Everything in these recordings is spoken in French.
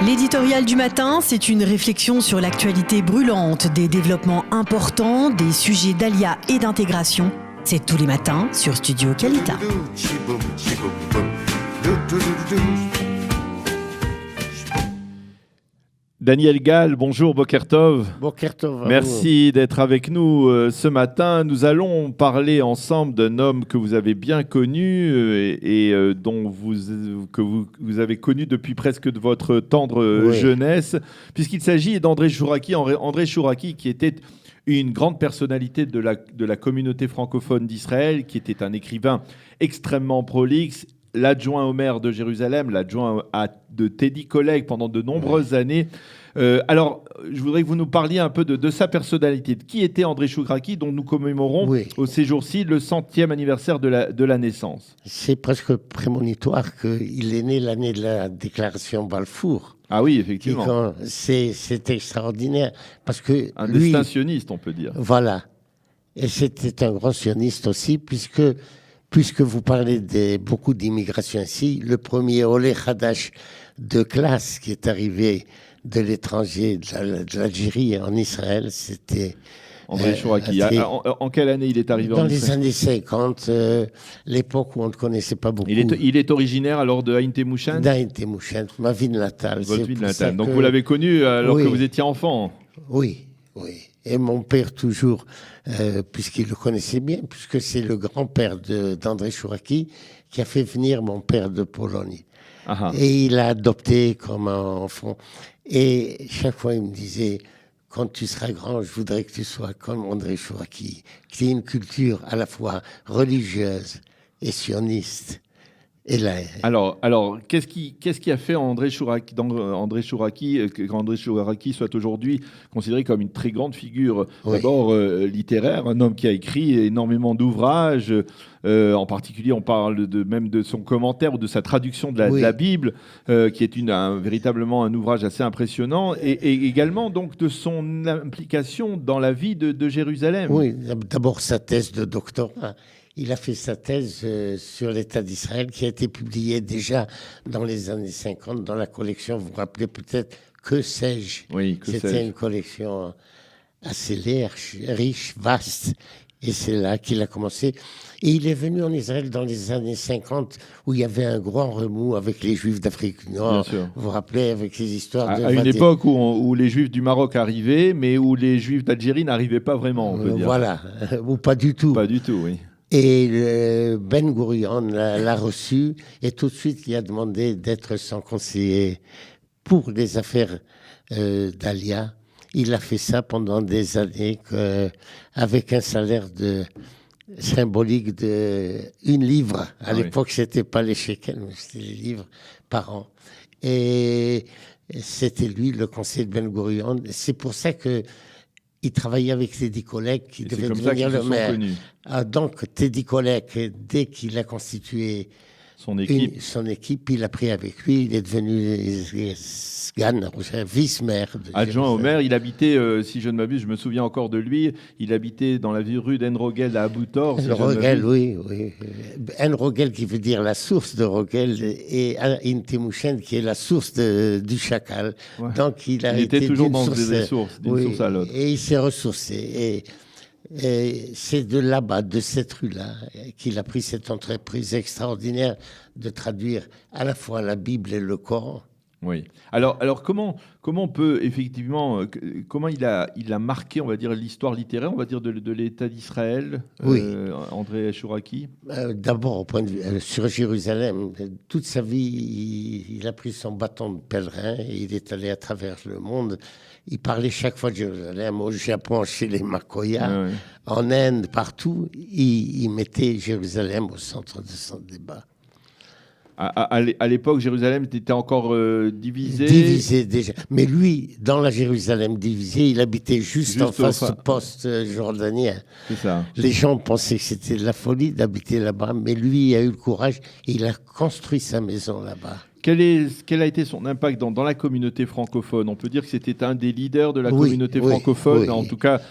L'éditorial du matin, c'est une réflexion sur l'actualité brûlante, des développements importants, des sujets d'ALIA et d'intégration. C'est tous les matins sur Studio Kalita. Daniel Gall, bonjour, Boker Tov. Boker Tov. Merci d'être avec nous ce matin. Nous allons parler ensemble d'un homme que vous avez bien connu et dont vous avez connu depuis presque de votre tendre jeunesse, puisqu'il s'agit d'André Chouraki. André Chouraki qui était une grande personnalité de la communauté francophone d'Israël, qui était un écrivain extrêmement prolixe, l'adjoint au maire de Jérusalem, l'adjoint de Teddy Kollek pendant de nombreuses années. Alors, je voudrais que vous nous parliez un peu de sa personnalité. Qui était André Chouraki, dont nous commémorons au séjour-ci le 100e anniversaire de la naissance. C'est presque prémonitoire qu'il est né l'année de la déclaration Balfour. Ah oui, effectivement. C'est extraordinaire. Parce que un destin sioniste, on peut dire. Voilà. Et c'était un grand sioniste aussi, puisque vous parlez beaucoup d'immigration ici, le premier Olé Hadash de classe qui est arrivé de l'étranger, de l'Algérie en Israël, c'était André Chouraki. En quelle année il est arrivé en Israël ? Dans les années 50, l'époque où on ne connaissait pas beaucoup. Il est originaire alors de Ain Temouchen ? D'Ain Temouchen, ma ville natale. Votre ville natale. Donc vous l'avez connu alors que vous étiez enfant ? Oui. Et mon père toujours, puisqu'il le connaissait bien, puisque c'est le grand-père d'André Chouraki qui a fait venir mon père de Pologne. Aha. Et il l'a adopté comme un enfant. Et chaque fois, il me disait, quand tu seras grand, je voudrais que tu sois comme André Chouraki, qui ait une culture à la fois religieuse et sioniste. Et là, alors, qu'est-ce qui a fait André Chouraki qu'André Chouraki soit aujourd'hui considéré comme une très grande figure, d'abord littéraire, un homme qui a écrit énormément d'ouvrages, en particulier on parle même de son commentaire ou de sa traduction de la Bible, qui est véritablement un ouvrage assez impressionnant, et également donc de son implication dans la vie de Jérusalem. Oui, d'abord sa thèse de doctorat. Il a fait sa thèse sur l'État d'Israël qui a été publiée déjà dans les années 50 dans la collection, vous vous rappelez peut-être, Que sais-je ? Oui, C'était une collection assez riche, vaste, et c'est là qu'il a commencé. Et il est venu en Israël dans les années 50 où il y avait un grand remous avec les Juifs d'Afrique du Nord. Vous vous rappelez, avec ces histoires à une époque où les Juifs du Maroc arrivaient, mais où les Juifs d'Algérie n'arrivaient pas vraiment, on peut dire. Voilà, ou pas du tout. Pas du tout, oui. Et Ben Gurion l'a reçu et tout de suite il a demandé d'être son conseiller pour les affaires d'Alia. Il a fait ça pendant des années avec un salaire symbolique de 1 livre. À l'époque, c'était pas les shekels, mais c'était les livres par an. Et c'était lui le conseiller de Ben Gurion. C'est pour ça que il travaillait avec Teddy Kollek, qui devait devenir le maire. Donc, Teddy Kollek, dès qu'il a constitué son équipe, il a pris avec lui. Il est devenu vice-maire. Adjoint au maire. Il habitait, si je ne m'abuse, je me souviens encore de lui, il habitait dans la rue d'En-Rogel à Abou-Tor. Rogel, oui. En-Rogel qui veut dire la source de Rogel et Ain Temouchen qui est la source du Chacal. Ouais. Donc il était toujours dans des sources, d'une source à l'autre. Et il s'est ressourcé. Et c'est de là-bas, de cette rue-là, qu'il a pris cette entreprise extraordinaire de traduire à la fois la Bible et le Coran. Oui. Alors comment on peut effectivement, comment il a marqué, on va dire, l'histoire littéraire, on va dire, de l'État d'Israël, André Chouraki ? D'abord, au point de vue sur Jérusalem, toute sa vie, il a pris son bâton de pèlerin et il est allé à travers le monde. Il parlait chaque fois de Jérusalem, au Japon, chez les Makoya, en Inde, partout. Il mettait Jérusalem au centre de son débat. À l'époque, Jérusalem était encore divisée. Divisée déjà. Mais lui, dans la Jérusalem divisée, il habitait juste en face du poste jordanien. C'est ça. Les gens pensaient que c'était de la folie d'habiter là-bas, mais lui, il a eu le courage et il a construit sa maison là-bas. quel a été son impact dans la communauté francophone? On peut dire que c'était un des leaders de la communauté francophone, en tout cas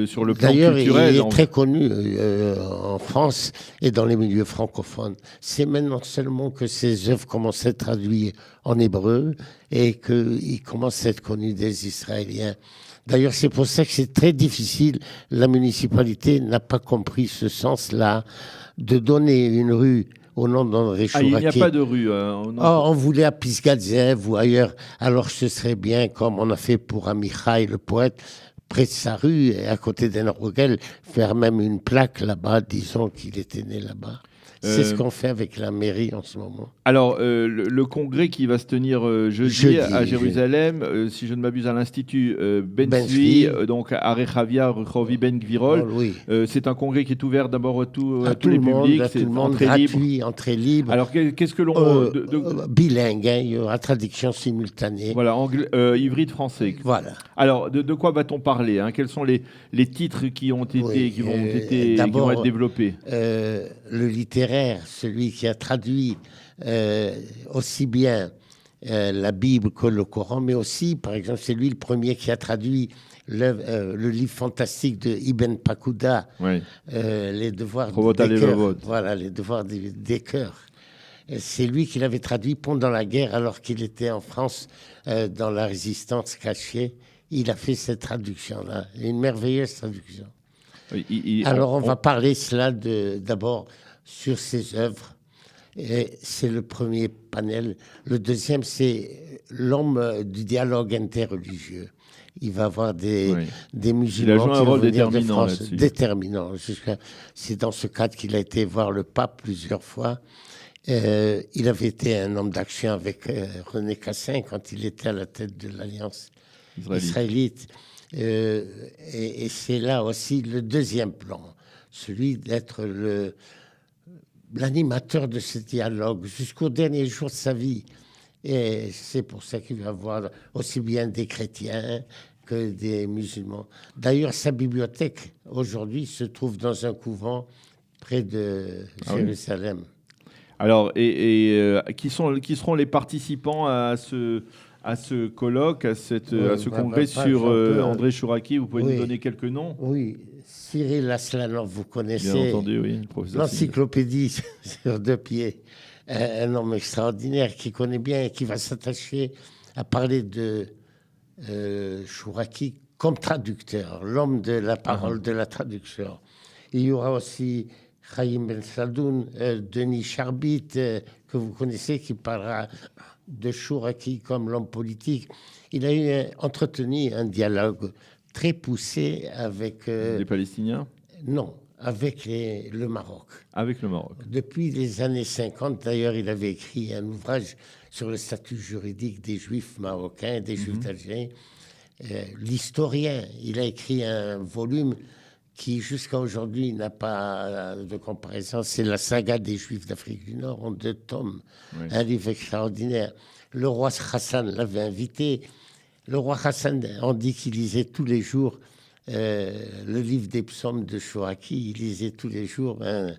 sur le plan culturel. D'ailleurs, il est très connu en France et dans les milieux francophones. C'est maintenant seulement que ses œuvres commencent à être traduites en hébreu et qu'il commence à être connu des Israéliens. D'ailleurs, c'est pour ça que c'est très difficile. La municipalité n'a pas compris ce sens-là de donner une rue au nom d'André Chouraqui. Il n'y a pas de rue. On voulait à Pisgazev ou ailleurs. Alors ce serait bien, comme on a fait pour Amichai, le poète, près de sa rue, et à côté d'En Rogel, faire même une plaque là-bas, disons qu'il était né là-bas. C'est ce qu'on fait avec la mairie en ce moment. Alors, le congrès qui va se tenir jeudi à Jérusalem, si je ne m'abuse, à l'Institut Ben Zvi, donc à Rechavia, Rechovi Ben Gvirol. C'est un congrès qui est ouvert d'abord à tous les publics. À tout le monde, gratuit, entrée libre. Alors, qu'est-ce que l'on... bilingue, il y aura traduction simultanée. Voilà, hybride-français. Voilà. Alors, de quoi va-t-on parler, hein? Quels sont les titres qui vont être développés? Le littéraire, celui qui a traduit aussi bien la Bible que le Coran, mais aussi, par exemple, c'est lui le premier qui a traduit le livre fantastique de Ibn Pakuda, les devoirs des cœurs. Voilà, les devoirs des cœurs. C'est lui qui l'avait traduit pendant la guerre, alors qu'il était en France dans la résistance cachée. Il a fait cette traduction-là, une merveilleuse traduction. Alors, on va parler cela d'abord sur ses œuvres. Et c'est le premier panel. Le deuxième, c'est l'homme du dialogue interreligieux. Il va y avoir des musulmans qui vont venir de France, déterminant. C'est dans ce cadre qu'il a été voir le pape plusieurs fois. Il avait été un homme d'action avec René Cassin quand il était à la tête de l'Alliance israélite. Et c'est là aussi le deuxième plan, celui d'être l'animateur de ce dialogue jusqu'au dernier jour de sa vie. Et c'est pour ça qu'il va avoir aussi bien des chrétiens que des musulmans. D'ailleurs, sa bibliothèque, aujourd'hui, se trouve dans un couvent près de Jérusalem. Alors, qui seront les participants à ce colloque, à ce congrès sur André Chouraqui? Vous pouvez nous donner quelques noms? Oui, Cyril Aslanov, vous connaissez. Bien entendu, oui. L'encyclopédie sur 2 pieds. Un homme extraordinaire qui connaît bien et qui va s'attacher à parler de Chouraqui comme traducteur, l'homme de la parole, de la traduction. Il y aura aussi Chaim Ben Sadoun, Denis Charbit, que vous connaissez, qui parlera de Chouraqui comme l'homme politique. Il a entretenu un dialogue très poussé avec... les Palestiniens? Non, avec le Maroc. Avec le Maroc. Depuis les années 50, d'ailleurs, il avait écrit un ouvrage sur le statut juridique des Juifs marocains, des Juifs d'Algérie. L'historien, il a écrit un volume qui, jusqu'à aujourd'hui, n'a pas de comparaison. C'est la saga des Juifs d'Afrique du Nord en 2 tomes. Un livre extraordinaire. Le roi Hassan l'avait invité. Le roi Hassan, on dit qu'il lisait tous les jours le livre des psaumes de Chouraqui. Il lisait tous les jours un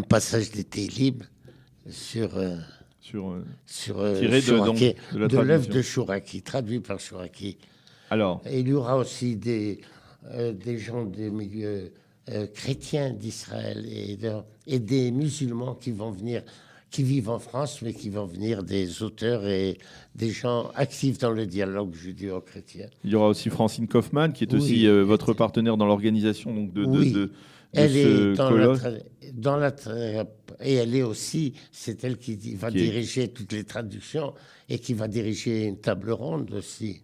passage des Télim tiré de l'œuvre de Chouraqui, traduit par Chouraqui. Alors, et il y aura aussi des gens des milieux chrétiens d'Israël et des musulmans qui vont venir, qui vivent en France, mais qui vont venir des auteurs et des gens actifs dans le dialogue judéo-chrétien. Il y aura aussi Francine Kaufmann, qui est aussi votre partenaire dans l'organisation donc de elle ce colloque. Et elle est aussi, c'est elle qui va diriger toutes les traductions et qui va diriger une table ronde aussi.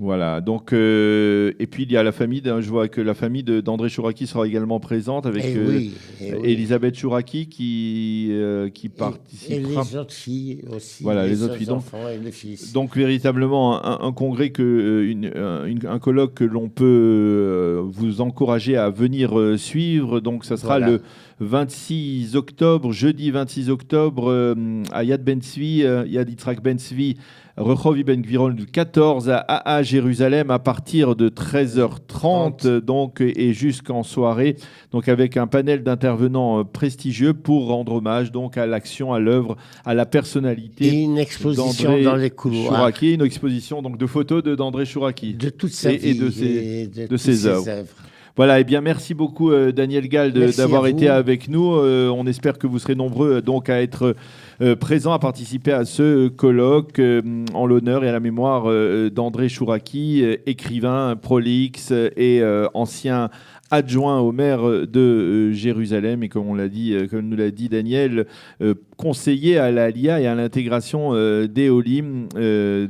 Voilà, donc, et puis il y a la famille, je vois que la famille d'André Chouraqui sera également présente avec Elisabeth Chouraqui qui participera. Et les autres filles aussi, voilà, les autres filles, enfants et les fils. Donc véritablement un congrès, un colloque que l'on peut vous encourager à venir suivre. Donc ça sera 26 octobre, jeudi 26 octobre, à Yad Ben Tzvi, Yad Yitzhak Ben Tzvi, Rehov Ibn Gvirol, du 14 à Jérusalem, à partir de 13h30 donc, et jusqu'en soirée, donc avec un panel d'intervenants prestigieux pour rendre hommage donc à l'action, à l'œuvre, à la personnalité. Et une exposition dans les couloirs. Chouraki, une exposition donc de photos d'André Chouraki. De toute sa vie de ses œuvres. Voilà, et bien merci beaucoup Daniel Gall d'avoir été avec nous. On espère que vous serez nombreux donc à être présents, à participer à ce colloque en l'honneur et à la mémoire d'André Chouraki, écrivain prolixe et ancien adjoint au maire de Jérusalem et comme nous l'a dit Daniel, conseiller à l'Aliyah et à l'intégration des Olim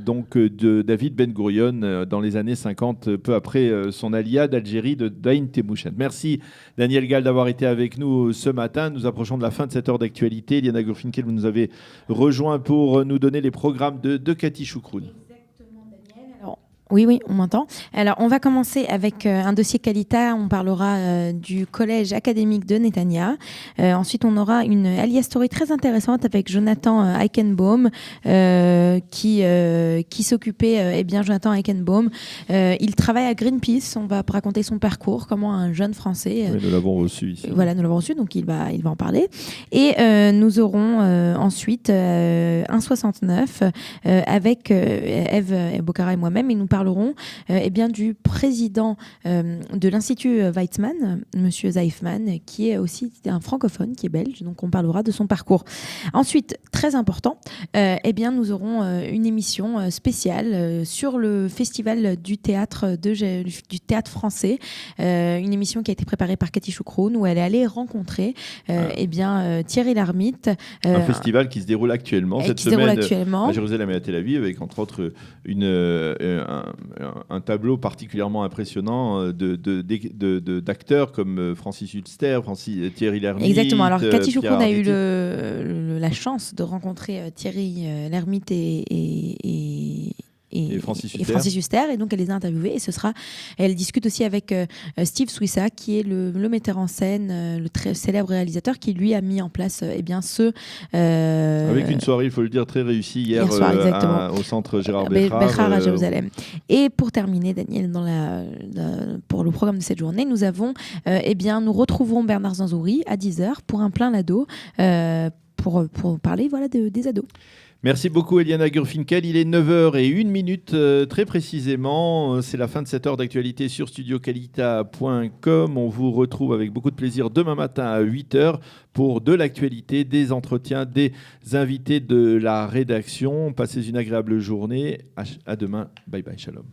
donc de David Ben Gourion dans les années 50, peu après son Aliyah d'Algérie de Daïn Temouchen. Merci Daniel Gall d'avoir été avec nous ce matin. Nous approchons de la fin de cette heure d'actualité. Eliana Gurfinkel, vous nous avez rejoint pour nous donner les programmes de Cathy Choukroun. Oui, on m'entend. Alors, on va commencer avec un dossier Kalita. On parlera du collège académique de Netanya. Ensuite, on aura une Aliyah Story très intéressante avec Jonathan Eichenbaum qui s'occupait, Jonathan Eichenbaum. Il travaille à Greenpeace. On va raconter son parcours, comment un jeune Français... Oui, nous l'avons reçu ici. Voilà, nous l'avons reçu, donc il va en parler. Et nous aurons ensuite 1,69 avec Eve Bocara et moi-même, et nous parlerons du président de l'Institut Weizmann, Monsieur Zeifman, qui est aussi un francophone, qui est belge, donc on parlera de son parcours. Ensuite, très important, nous aurons une émission spéciale sur le festival du théâtre français, une émission qui a été préparée par Cathy Choukroun, où elle est allée rencontrer Thierry Lhermitte. Un festival qui se déroule actuellement cette semaine à Jérusalem et à Tel Aviv, avec entre autres un tableau particulièrement impressionnant d'acteurs comme Francis Huster, Thierry Lhermitte. Exactement. Alors Cathy Choukroun a eu la chance de rencontrer Thierry Lhermitte et Francis Huster, et donc elle les a interviewés, et elle discute aussi avec Steve Swissa, qui est le metteur en scène, le très célèbre réalisateur, qui lui a mis en place avec une soirée, il faut le dire, très réussie hier soir, au centre Gérard Bechar à Jérusalem. Et pour terminer, Daniel, pour le programme de cette journée, nous nous retrouverons Bernard Zanzouri à 10h pour un plein lado pour parler des ados. Merci beaucoup Eliana Gurfinkel. Il est 9h01 très précisément. C'est la fin de cette heure d'actualité sur studiokalita.com. On vous retrouve avec beaucoup de plaisir demain matin à 8h pour de l'actualité, des entretiens, des invités de la rédaction. Passez une agréable journée. À demain. Bye bye. Shalom.